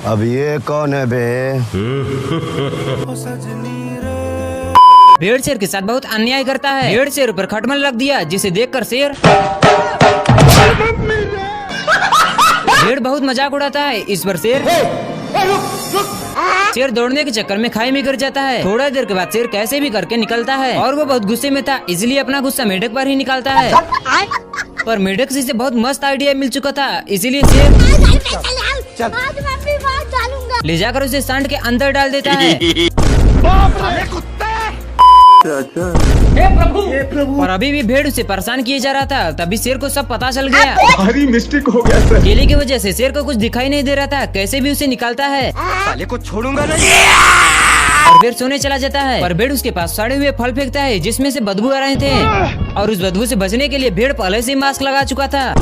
अब ये कौन है बे? भेड़ शेर के साथ बहुत अन्याय करता है। भेड़ शेर पर खटमल रख दिया, जिसे देखकर शेर भेड़ बहुत मजाक उड़ाता है। इस पर शेर दौड़ने के चक्कर में खाई में गिर जाता है। थोड़ा देर के बाद शेर कैसे भी करके निकलता है और वो बहुत गुस्से में था, इसलिए अपना गुस्सा मेढक पर ही निकालता है। पर मेढक से बहुत मस्त आइडिया मिल चुका था, इसीलिए शेर ले जाकर उसे सांड के अंदर डाल देता है। हे प्रभु। और अभी भी भेड़ उसे परेशान किए जा रहा था, तभी शेर को सब पता चल गया। भारी मिस्टेक हो गया सर। केले की वजह से शेर को कुछ दिखाई नहीं दे रहा था, कैसे भी उसे निकालता है। साले को छोड़ूंगा नहीं। और भेड़ सोने चला जाता है, पर भेड़ उसके पास सड़े हुए फल फेंकता है, जिसमें से बदबू आ रहे थे। और उस बदबू से बचने के लिए भेड़ पहले से मास्क लगा चुका था।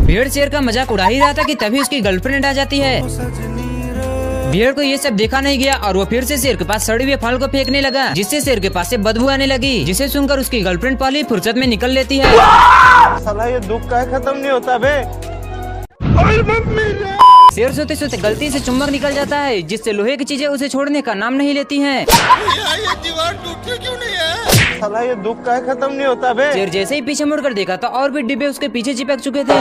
भेड़ शेर का मजाक उड़ा ही रहा था कि तभी उसकी गर्लफ्रेंड आ जाती है। भेड़ को ये सब देखा नहीं गया और वो फिर से शेर के पास सड़े हुए फल को फेंकने लगा, जिससे शेर के पास से बदबू आने लगी, जिसे सुनकर उसकी गर्लफ्रेंड पहली फुर्सत में निकल लेती है। साला ये दुख का खत्म नहीं होता बे। शेर सोते सोते गलती से चुम्बक निकल जाता है, जिससे लोहे की चीजें उसे छोड़ने का नाम नहीं लेती हैं। ये दीवार टूटती क्यों नहीं है? साला ये दुख का खत्म नहीं होता बे। शेर जैसे ही पीछे मुड़कर देखा तो और भी डिब्बे उसके पीछे चिपक चुके थे।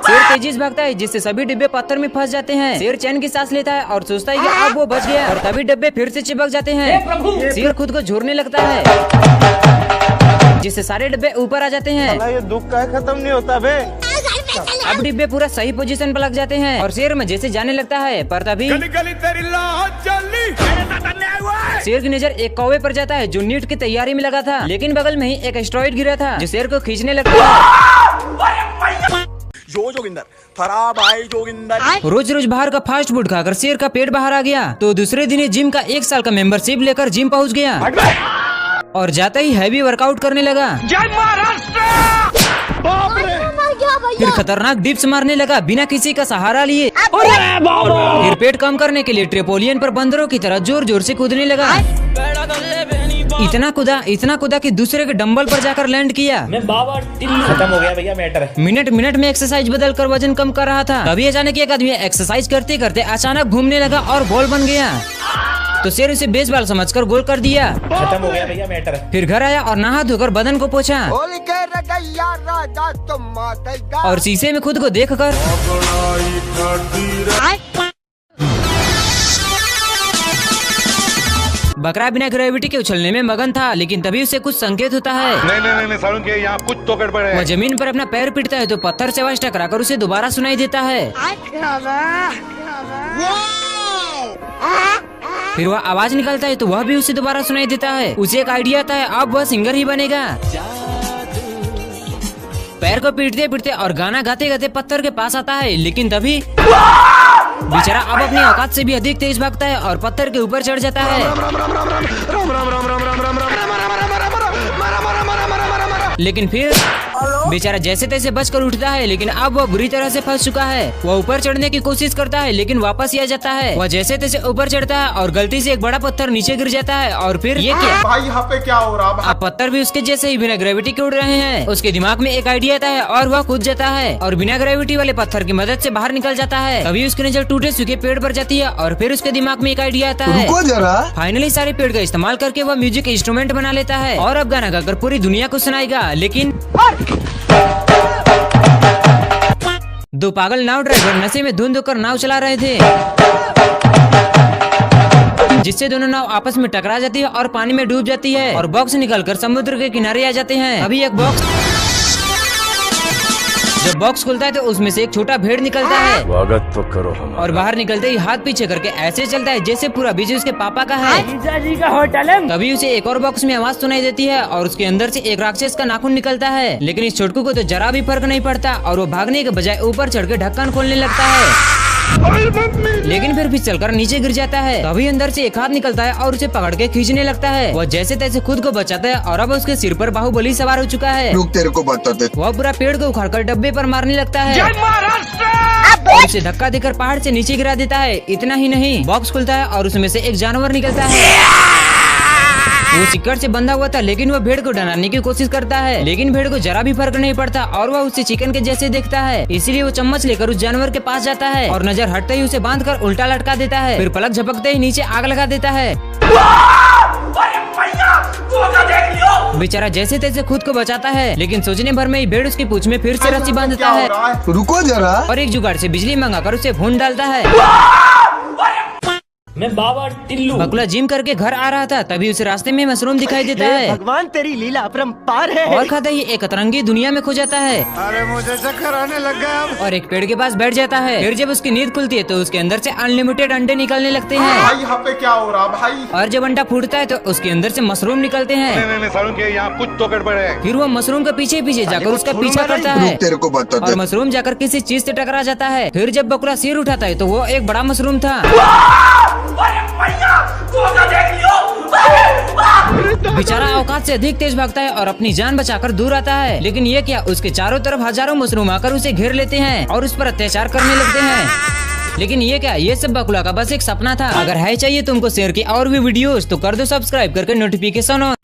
शेर तेजी से भागता है, जिससे सभी डिब्बे पत्थर में फंस जाते हैं। शेर चैन की सांस लेता है और सोचता है कि अब वो बच गया, और तभी डिब्बे फिर से चिपक जाते हैं। शेर खुद को झूरने लगता है, जिससे सारे डिब्बे ऊपर आ जाते हैं। साला ये दुख का खत्म नहीं होता बे। अब डिब्बे पूरा सही पोजीशन पर लग जाते हैं और शेर में जैसे जाने लगता है, पर तभी शेर की नजर एक कौवे पर जाता है, जो नीट की तैयारी में लगा था, लेकिन बगल में ही एक एस्टेरॉइड गिरा था, जो शेर को खींचने लगता है। रोज रोज बाहर का फास्ट फूड खाकर शेर का पेट बाहर आ गया, तो दूसरे दिन जिम का 1 साल का मेंबरशिप लेकर जिम पहुंच गया और जाते ही हैवी वर्कआउट करने लगा। फिर खतरनाक डिप्स मारने लगा बिना किसी का सहारा लिए। फिर पेट कम करने के लिए ट्रेपोलियन पर बंदरों की तरह जोर जोर से कूदने लगा। इतना कूदा कि दूसरे के डंबल पर जाकर लैंड किया। खत्म हो गया भैया मैटर। मिनट में एक्सरसाइज बदल कर वजन कम कर रहा था, तभी अचानक एक आदमी एक्सरसाइज करते करते अचानक घूमने लगा और बॉल बन गया, तो शेर उसे बेसबॉल समझकर गोल कर दिया। खत्म हो गया भैया मैटर। फिर घर आया और नहा धोकर बदन को पोंछा और शीशे में खुद को देखकर बकरा बिना ग्रेविटी के उछलने में मगन था, लेकिन तभी उसे कुछ संकेत होता है। नहीं सारुण के यहाँ कुछ तो गड़बड़ है। वह जमीन पर अपना पैर पीटता है तो पत्थर से आवाज टकराकर उसे दोबारा सुनाई देता है। फिर वह आवाज निकालता है तो वह भी उसे दोबारा सुनाई देता है। उसे एक आइडिया आता है, अब वह सिंगर ही बनेगा। पैर को पीटते पीटते और गाना गाते गाते पत्थर के पास आता है, लेकिन तभी बेचारा अब अपनी औकात से भी अधिक तेज भागता है और पत्थर के ऊपर चढ़ जाता है। लेकिन फिर बेचारा जैसे तैसे बचकर उठता है, लेकिन अब वह बुरी तरह से फंस चुका है। वह ऊपर चढ़ने की कोशिश करता है, लेकिन वापस ही आ जाता है। वह जैसे तैसे ऊपर चढ़ता है और गलती से एक बड़ा पत्थर नीचे गिर जाता है। और फिर ये क्या भाई यहाँ पे क्या हो रहा है? अब पत्थर भी उसके जैसे ही बिना ग्रेविटी के उड़ रहे हैं। उसके दिमाग में एक आइडिया आता है और वह कूद जाता है और बिना ग्रेविटी वाले पत्थर की मदद से बाहर निकल जाता है। तभी उसकी नजर टूटे सूखे पेड़ पर जाती है और फिर उसके दिमाग में एक आइडिया आता है। रुको जरा। फाइनली सारे पेड़ का इस्तेमाल करके वह म्यूजिक इंस्ट्रूमेंट बना लेता है और अब गाना गाकर पूरी दुनिया को सुनाएगा। लेकिन दो पागल नाव ड्राइवर नशे में धुंध होकर नाव चला रहे थे, जिससे दोनों नाव आपस में टकरा जाती है और पानी में डूब जाती है और बॉक्स निकलकर समुद्र के किनारे आ जाते हैं। अभी एक बॉक्स जब बॉक्स खुलता है तो उसमें से एक छोटा भेड़ निकलता है। स्वागत तो करो हमारा। और बाहर निकलते ही हाथ पीछे करके ऐसे चलता है जैसे पूरा बीज उसके पापा का है। जीजाजी का होटल है। तभी उसे एक और बॉक्स में आवाज सुनाई देती है और उसके अंदर से एक राक्षस का नाखून निकलता है, लेकिन इस छोटकू को तो जरा भी फर्क नहीं पड़ता और वो भागने के बजाय ऊपर चढ़ के ढक्कन खोलने लगता है, लेकिन फिर भी चलकर नीचे गिर जाता है। तभी अंदर से एक हाथ निकलता है और उसे पकड़ के खींचने लगता है। वह जैसे तैसे खुद को बचाता है और अब उसके सिर पर बाहुबली सवार हो चुका है। लोग तेरे को बताते। वह पूरा पेड़ को उखाड़कर डब्बे पर मारने लगता है और उसे धक्का देकर पहाड़ से नीचे गिरा देता है। इतना ही नहीं, बॉक्स खुलता है और उसमें से एक जानवर निकलता है वो सिक्कड़ से बंधा हुआ था, लेकिन वह भेड़ को डराने की कोशिश करता है, लेकिन भेड़ को जरा भी फर्क नहीं पड़ता और वह उसे चिकन के जैसे देखता है। इसीलिए वो चम्मच लेकर उस जानवर के पास जाता है और नजर हटते ही उसे बांधकर उल्टा लटका देता है, फिर पलक झपकते ही नीचे आग लगा देता है। बेचारा जैसे तैसे खुद को बचाता है, लेकिन सोचने भर में ही भेड़ उसकी पूंछ में फिर से रस्सी बांधता है रुको जरा। और एक जुगाड़ से बिजली मंगाकर उसे भून डालता है। मैं बाबा टिल्लू। बकुला जिम करके घर आ रहा था, तभी उसे रास्ते में मशरूम दिखाई देता है भगवान तेरी लीला अपरंपार है। और खाता ही एक अतरंगी दुनिया में खो जाता है अरे मुझे चक्कर आने लग गया अब। और एक पेड़ के पास बैठ जाता है। फिर जब उसकी नींद खुलती है तो उसके अंदर से अनलिमिटेड अंडे निकलने लगते हैं भाई यहाँ पे क्या हो रहा भाई? और जब अंडा फूटता है तो उसके अंदर से मशरूम निकलते हैं। नहीं सारुण के यहाँ कुछ तो गड़बड़ है। फिर वो मशरूम के पीछे पीछे जाकर उसका पीछा करता है तेरे को बता और मशरूम जाकर किसी चीज से टकरा जाता है। फिर जब बकुला सिर उठाता है तो वो एक बड़ा मशरूम था। बेचारा औकात से अधिक तेज भागता है और अपनी जान बचाकर दूर आता है, लेकिन ये क्या, उसके चारों तरफ हजारों मशरूम आकर उसे घेर लेते हैं और उस पर अत्याचार करने लगते हैं। लेकिन ये क्या, ये सब बकुला का बस एक सपना था। अगर है चाहिए तुमको शेयर की और भी वीडियोस तो कर दो सब्सक्राइब करके नोटिफिकेशन ऑन।